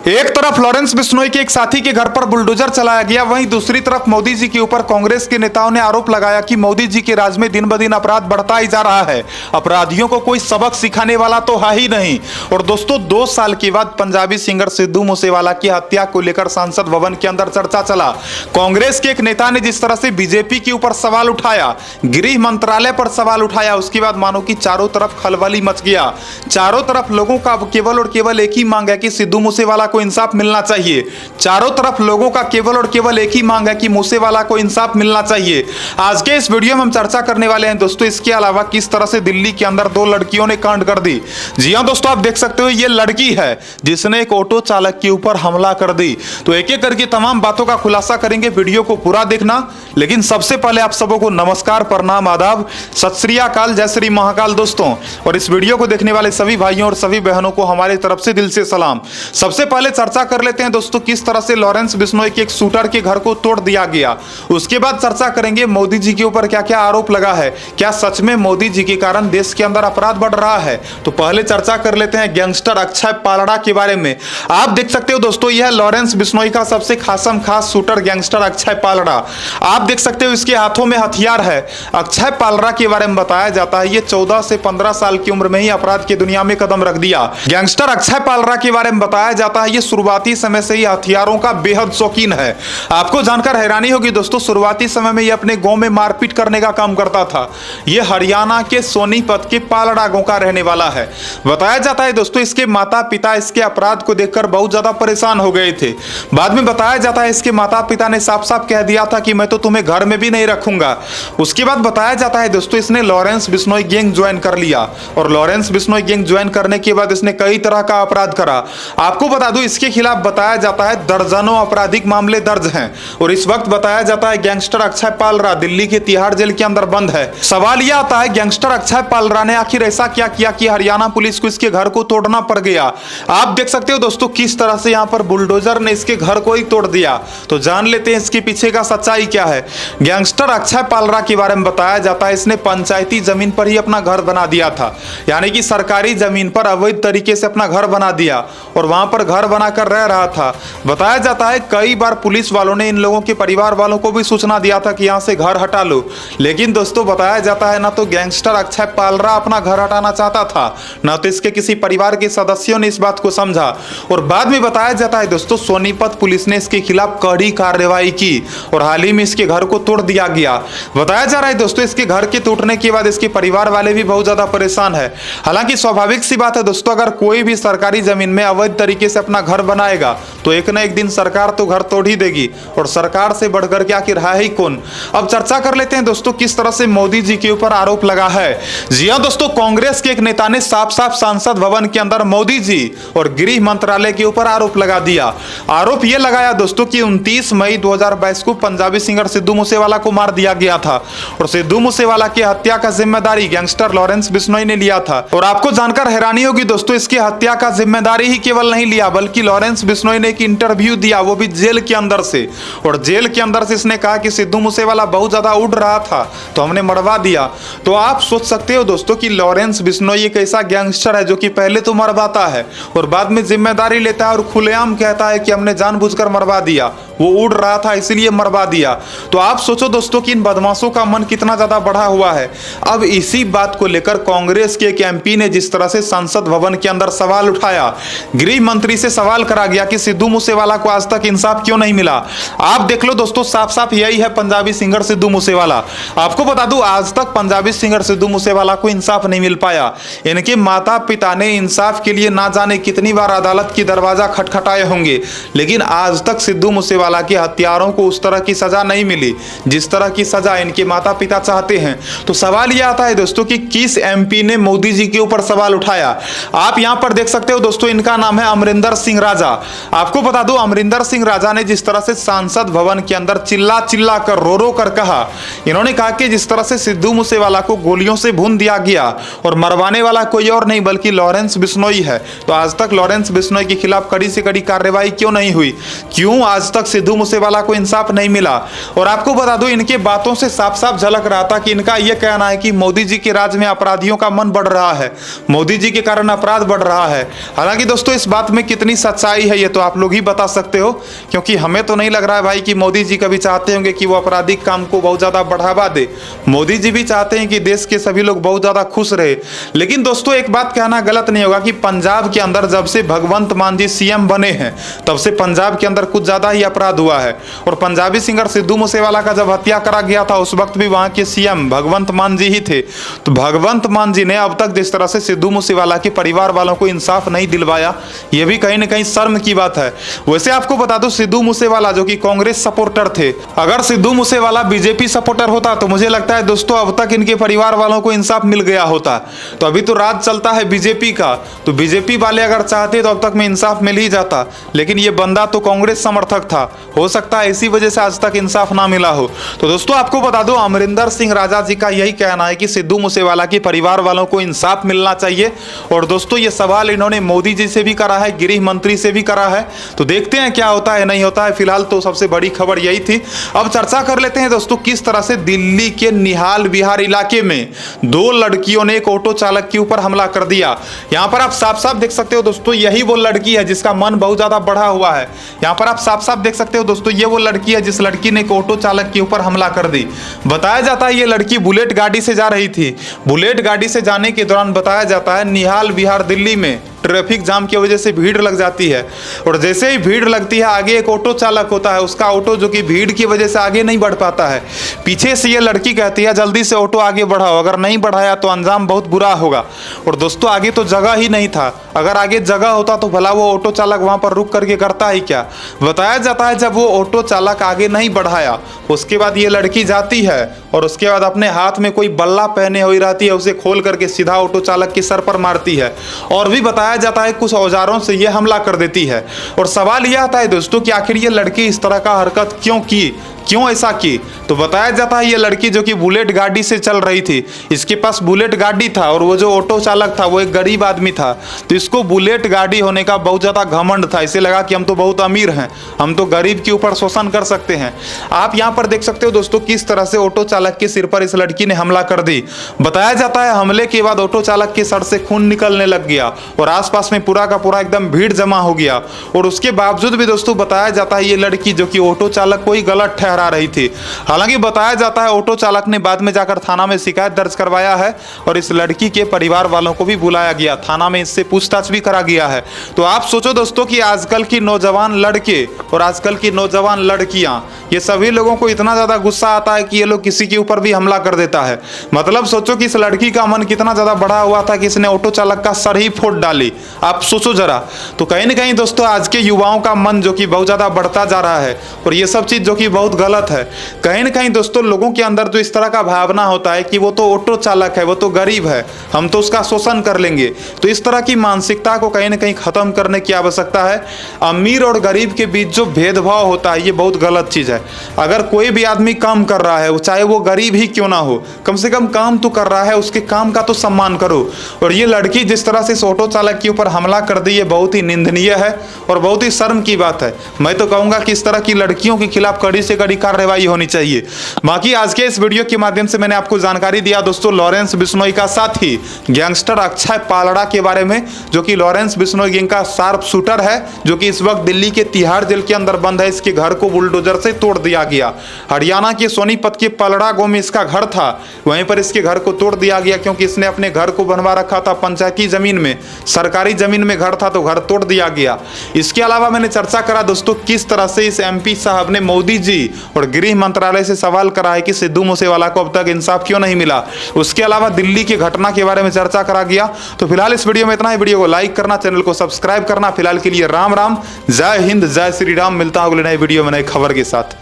एक तरफ लॉरेंस बिश्नोई के एक साथी के घर पर बुलडोजर चलाया गया, वहीं दूसरी तरफ मोदी जी के ऊपर कांग्रेस के नेताओं ने आरोप लगाया कि मोदी जी के राज में दिन ब दिन अपराध बढ़ता ही जा रहा है। अपराधियों को कोई सबक सिखाने वाला तो है ही नहीं। और दोस्तों, 2 साल के बाद पंजाबी सिंगर सिद्धू मूसेवाला की हत्या को लेकर संसद भवन के अंदर चर्चा चला। कांग्रेस के एक नेता ने जिस तरह से बीजेपी के ऊपर सवाल उठाया, गृह मंत्रालय पर सवाल उठाया, उसके बाद मानो कि चारों तरफ खलबली मच गया। चारों तरफ लोगों का केवल और केवल एक ही मांग है कि सिद्धू मूसेवाला को इंसाफ मिलना चाहिए। चारों तरफ लोगों का केवल और केवल एक ही मांग है कि मूसेवाला को इंसाफ मिलना चाहिए। आज के इस वीडियो में हम चर्चा करने वाले हैं दोस्तों, इसके अलावा किस तरह से दिल्ली के अंदर 2 लड़कियों ने कांड कर दी। जी हां दोस्तों, आप देख सकते हो ये लड़की है जिसने एक ऑटो चालक के ऊपर हमला कर दी। तो एक एक करके तमाम बातों का खुलासा करेंगे, वीडियो को पूरा देखना। लेकिन सबसे पहले आप सबों को नमस्कार, प्रणाम, आदाब, सत श्री अकाल, जय श्री महाकाल दोस्तों। और इस वीडियो को देखने वाले सभी भाइयों और सभी बहनों को हमारी तरफ से दिल से सलाम। सबसे पहले चर्चा कर लेते हैं दोस्तों किस तरह से लॉरेंस बिश्नोई के एक शूटर के घर को तोड़ दिया गया। उसके बाद चर्चा करेंगे मोदी जी के ऊपर क्या क्या आरोप लगा है, क्या सच में मोदी जी के कारण देश के अंदर अपराध बढ़ रहा है। तो पहले चर्चा कर लेते हैं गैंगस्टर अक्षय पालड़ा के बारे में। आप देख सकते हो दोस्तों, यह लॉरेंस बिश्नोई का सबसे खासम खास शूटर गैंगस्टर अक्षय पालड़ा। आप देख सकते हो इसके हाथों में हथियार है। अक्षय पालड़ा के बारे में बताया जाता है ये 14 से 15 साल की उम्र में ही अपराध की दुनिया में कदम रख दिया। गैंगस्टर अक्षय पालड़ा के बारे में बताया जाता है ये शुरुआती समय से ही हथियारों का बेहद शौकीन है। आपको जानकर हैरानी होगी दोस्तों, शुरुआती समय में ये अपने गांव में मारपीट करने का काम करता था। ये हरियाणा के सोनीपत के पालड़ा गांव का रहने वाला है। बताया जाता है दोस्तों इसके माता पिता इसके अपराध को देखकर बहुत ज्यादा परेशान हो गए थे। बाद में बताया जाता है इसके माता पिता ने साफ साफ कह दिया था कि मैं तो तुम्हें घर में भी नहीं रखूंगा। उसके बाद बताया जाता है दोस्तों इसने लॉरेंस बिश्नोई गैंग ज्वाइन कर लिया। और लॉरेंस बिश्नोई गैंग ज्वाइन करने के बाद इसने कई तरह का अपराध करा। आपको बता दूं इसके खिलाफ बताया जाता है दर्जनों आपराधिक मामले दर्ज हैं। और इस वक्त बताया जाता है गैंगस्टर अक्षय पालड़ा दिल्ली के तिहाड़ जेल के अंदर बंद है। सवाल यह आता है गैंगस्टर अक्षय पालड़ा ने आखिर ऐसा क्या किया कि हरियाणा पुलिस को इसके घर को तोड़ना पड़ गया। आप देख सकते हो दोस्तों किस तरह से यहां पर बुलडोजर ने इसके घर को ही तोड़ दिया। तो जान लेते हैं इसके पीछे का सच्चाई क्या है। गैंगस्टर अक्षय पालड़ा के बारे में बताया जाता है इसने पंचायती जमीन पर ही अपना घर बना दिया था, यानी कि सरकारी जमीन पर अवैध तरीके से अपना घर बना दिया और वहां पर घर बनाकर रह रहा था। बताया जाता है कई बार पुलिस वालों ने इन लोगों के परिवार वालों को भी सूचना दिया था कि यहां से घर हटा लो। लेकिन दोस्तों बताया जाता है ना तो गैंगस्टर अक्षय पालड़ा अपना घर हटाना चाहता था, ना तो इसके किसी परिवार के सदस्यों ने इस बात को समझा। और बाद में बताया जाता है दोस्तों सोनीपत पुलिस ने इसके खिलाफ कड़ी कार्रवाई की और हाल ही में इसके घर को तोड़ दिया गया। बताया जा रहा है दोस्तों इसके घर के टूटने के बाद इसके परिवार वाले भी बहुत ज्यादा परेशान है। हालांकि स्वाभाविक सी बात है दोस्तों, अगर कोई भी सरकारी जमीन में अवैध तरीके से अपना घर बनाएगा तो एक ना एक दिन सरकार तो घर तोड़ ही देगी। और सरकार से बढ़कर के आखिर है ही कौन। अब चर्चा कर लेते हैं दोस्तों किस तरह से मोदी जी के ऊपर आरोप लगा है। जी हां दोस्तों, कांग्रेस के एक नेता ने साफ साफ संसद भवन के अंदर मोदी जी और गृह मंत्रालय के ऊपर आरोप लगा दिया। आरोप यह लगाया दोस्तों कि 29 मई 2022 को पंजाबी सिंगर सिद्धू मूसेवाला को मार दिया गया था और सिद्धू मूसेवाला की हत्या का जिम्मेदारी गैंगस्टर लॉरेंस बिश्नोई ने लिया था। और आपको जानकर हैरानी होगी दोस्तों, इसकी हत्या का जिम्मेदारी ही केवल नहीं लिया बल्कि लॉरेंस बिश्नोई ने एक इंटरव्यू दिया, वो भी जेल के अंदर से। और जेल के अंदर से इसने कहा कि सिद्धू मूसेवाला बहुत ज्यादा उड़ रहा था तो हमने मरवा दिया। तो आप सोच सकते हो दोस्तों कि लॉरेंस बिश्नोई एक ऐसा गैंगस्टर है जो कि पहले तो मरवाता है और बाद में जिम्मेदारी लेता है और खुलेआम कहता है कि हमने जानबूझकर मरवा दिया, वो उड़ रहा था इसलिए मरवा दिया। तो आप सोचो दोस्तों कि इन बदमाशों का मन कितना ज्यादा बढ़ा हुआ है। अब इसी बात को लेकर कांग्रेस के एक एमपी ने जिस तरह से संसद भवन के अंदर सवाल उठाया, गृह मंत्री से सवाल करा गया कि सिद्धू मूसेवाला को आज तक इंसाफ क्यों नहीं मिला। आप देख लो दोस्तों, साफ साफ यही है पंजाबी सिंगर सिद्धू मूसेवाला। आपको बता दूं आज तक पंजाबी सिंगर सिद्धू मूसेवाला को इंसाफ नहीं मिल पाया। इनके माता पिता ने इंसाफ के लिए ना जाने कितनी बार अदालत की दरवाजा खटखटाए होंगे, लेकिन आज तक सिद्धू मूसेवाला के हत्यारों को उस तरह की सजा नहीं मिली जिस तरह की सजा इनके माता पिता चाहते हैं। तो सवाल यह आता है दोस्तों कि किस एमपी ने मोदी जी के ऊपर सवाल उठाया। आप यहां पर देख सकते हो दोस्तों, इनका नाम है अमरिंदर सिंह राजा। आपको बता दूं अमरिंदर सिंह राजा ने जिस तरह से संसद भवन के अंदर चिल्ला चिल्ला कर रो रो कर कहा, इन्होंने कहा कि जिस तरह से सिद्धू मूसेवाला को गोलियों से भून दिया गया और मरवाने वाला कोई और नहीं बल्कि लॉरेंस बिश्नोई है, तो आज तक लॉरेंस बिश्नोई के खिलाफ कड़ी से कड़ी कार्रवाई क्यों नहीं हुई, क्यों आज तक सिद्धू मूसेवाला को इंसाफ नहीं मिला। और आपको बता दूं इनके बातों से साफ साफ झलक रहा था कि इनका यह कहना है कि मोदी जी के राज में अपराधियों का मन बढ़ रहा है, मोदी जी के कारण अपराध बढ़ रहा है। हालांकि दोस्तों इस बात में कितनी सच्चाई है ये तो आप लोग ही बता सकते हो, क्योंकि हमें तो नहीं लग रहा है भाई कि मोदी जी कभी चाहते होंगे कि वो आपराधिक काम को बहुत ज़्यादा बढ़ावा दे। मोदी जी भी चाहते हैं कि देश के सभी लोग बहुत ज़्यादा खुश रहे। लेकिन दोस्तों एक बात कहना गलत नहीं होगा कि पंजाब के अंदर जब से भगवंत मान जी सीएम बने हैं तब से पंजाब के अंदर कुछ ज़्यादा ही अपराध हुआ है। और पंजाबी सिंगर सिद्धू मूसेवाला का जब हत्या करा गया था उस वक्त भी वहाँ के सीएम भगवंत मान जी ही थे। तो भगवंत मान जी ने अब तक जिस तरह से सिद्धू मूसेवाला के परिवार वालों को इंसाफ नहीं दिलवाया, यह भी कहीं ना कहीं शर्म की बात है। वैसे आपको बता दो सिद्धू मूसेवाला जो कि कांग्रेस सपोर्टर थे, अगर सिद्धू मूसेवाला बीजेपी सपोर्टर होता तो मुझे लगता है दोस्तों अब तक इनके परिवार वालों को इंसाफ मिल गया होता। तो अभी तो राज चलता है बीजेपी का, तो बीजेपी वाले अगर चाहते तो अब तक में इंसाफ मिल ही जाता। लेकिन ये बंदा तो कांग्रेस समर्थक था, हो सकता है इसी वजह से आज तक इंसाफ ना मिला हो। तो दोस्तों आपको बता दो अमरिंदर सिंह राजा जी का यही कहना है कि सिद्धू मूसेवाला के परिवार वालों को इंसाफ मिलना चाहिए। और दोस्तों ये सवाल इन्होंने मोदी जी से भी करा है, गृह मंत्री से भी करा है। तो देखते हैं क्या होता है नहीं होता है। फिलहाल तो सबसे बड़ी खबर यही थी। अब चर्चा कर लेते हैं दोस्तों किस तरह से दिल्ली के निहाल विहार इलाके में 2 लड़कियों ने एक ऑटो चालक के ऊपर हमला कर दिया। यहाँ पर आप साफ साफ देख सकते हो दोस्तों यही वो लड़की है जिसका मन बहुत ज्यादा बढ़ा हुआ है। यहाँ पर आप साफ साफ देख सकते हो दोस्तों ये वो लड़की है जिस लड़की ने एक ऑटो चालक के ऊपर हमला कर दी। बताया जाता है ये लड़की बुलेट गाड़ी से जा रही थी। बुलेट गाड़ी से जाने के दौरान बताया जाता है निहाल विहार दिल्ली में ट्रैफिक जाम की वजह से भीड़ लग जाती है। और जैसे ही भीड़ लगती है आगे एक ऑटो चालक होता है, उसका ऑटो जो कि भीड़ की वजह से आगे नहीं बढ़ पाता है। पीछे से ये लड़की कहती है जल्दी से ऑटो आगे बढ़ाओ, अगर नहीं बढ़ाया तो अंजाम बहुत बुरा होगा। और दोस्तों आगे तो जगह ही नहीं था, अगर आगे जगह होता तो भला वो ऑटो चालक वहां पर रुक करके करता ही क्या। बताया जाता है जब वो ऑटो चालक आगे नहीं बढ़ाया उसके बाद ये लड़की जाती है और उसके बाद अपने हाथ में कोई बल्ला पहने हुई रहती है, उसे खोल करके सीधा ऑटो चालक के सर पर मारती है। और भी बताया जाता है कुछ औजारों से ये हमला कर देती है। और सवाल यह आता है दोस्तों कि आखिर ये लड़की इस तरह का हरकत क्यों की, क्यों ऐसा की। तो बताया जाता है ये लड़की जो कि बुलेट गाड़ी से चल रही थी, इसके पास बुलेट गाड़ी था और वो जो ऑटो चालक था वो एक गरीब आदमी था। तो इसको बुलेट गाड़ी होने का बहुत ज़्यादा घमंड था, इसे लगा कि हम तो बहुत अमीर हैं, हम तो गरीब के ऊपर शोषण कर सकते हैं। आप यहाँ पर देख सकते हो दोस्तों किस तरह से ऑटो चालक के सिर पर इस लड़की ने हमला कर दी। बताया जाता है हमले के बाद ऑटो चालक के सर से खून निकलने लग गया और आसपास में पूरा का पूरा एकदम भीड़ जमा हो गया। और उसके बावजूद भी दोस्तों बताया जाता है ये लड़की जो कि ऑटो चालक को ही गलत ठहरा रही थी। हालांकि बताया जाता है ऑटो चालक ने बाद में जाकर थाना में शिकायत दर्ज करवाया है और इस लड़की के परिवार वालों को भी बुलाया गया, थाना में इससे पूछताछ भी करा गया है। तो आप सोचो दोस्तों कि आजकल की नौजवान लड़के और आजकल की नौजवान लड़कियां, ये सभी लोगों को इतना ज्यादा गुस्सा आता है कि ये लोग किसी के ऊपर भी हमला कर देता है। मतलब सोचो कि इस लड़की का मन कितना ज्यादा बढ़ा हुआ था कि इसने ऑटो चालक का सर ही फोड़ डाली। आप सोचो जरा। तो कहीं ना कहीं दोस्तों आज के युवाओं का मन जो कि बहुत ज्यादा बढ़ता जा रहा है और ये सब चीज जो कि बहुत गलत है। कहीं ना कहीं दोस्तों लोगों के अंदर जो इस तरह का भावना होता है कि वो तो ऑटो चालक है, वो तो गरीब है, हम तो उसका शोषण कर लेंगे। तो इस तरह की मानसिकता को कहीं ना कहीं खत्म करने की आवश्यकता है। अमीर और गरीब के बीच जो भेदभाव होता है ये बहुत गलत चीज है। अगर कोई भी आदमी काम कर रहा है चाहे वो गरीब ही क्यों ना हो, कम से कम काम तो कर रहा है, उसके काम का तो सम्मान करो। और ये लड़की जिस तरह से इस ऑटो चालक के ऊपर हमला कर दी ये बहुत ही निंदनीय है और बहुत ही शर्म की बात है। मैं तो कहूंगा कि इस तरह की लड़कियों के खिलाफ कड़ी से कड़ी कार्रवाई होनी चाहिए। बाकी आज के इस वीडियो के माध्यम से मैंने आपको जानकारी दिया दोस्तों लॉरेंस बिश्नोई का साथी गैंगस्टर अक्षय पालड़ा के बारे में, जो कि लॉरेंस बिश्नोई गैंग का शार्प शूटर है, जो कि इस वक्त दिल्ली के तिहाड़ जेल के अंदर बंद है। इसके घर को बुलडोजर से तोड़ दिया गया। हरियाणा के सोनीपत के पालड़ा गांव में इसका घर था, वहीं पर इसके घर को तोड़ दिया गया क्योंकि इसने अपने घर को बनवा रखा था पंचायती जमीन में, सरकारी जमीन में घर था तो घर तोड़ दिया गया। इसके अलावा मैंने चर्चा करा दोस्तों किस तरह से इस एमपी साहब ने मोदी जी और गृह मंत्रालय से सवाल करा है कि सिद्धू मूसेवाला को अब तक इंसाफ क्यों नहीं मिला। उसके अलावा दिल्ली की घटना के बारे में चर्चा करा गया। तो फिलहाल इस वीडियो में इतना ही। वीडियो को लाइक करना, चैनल को सब्सक्राइब करना। फिलहाल के लिए राम राम, जय हिंद, जय श्री राम। मिलता हूं अगले नए वीडियो में नई खबर के साथ।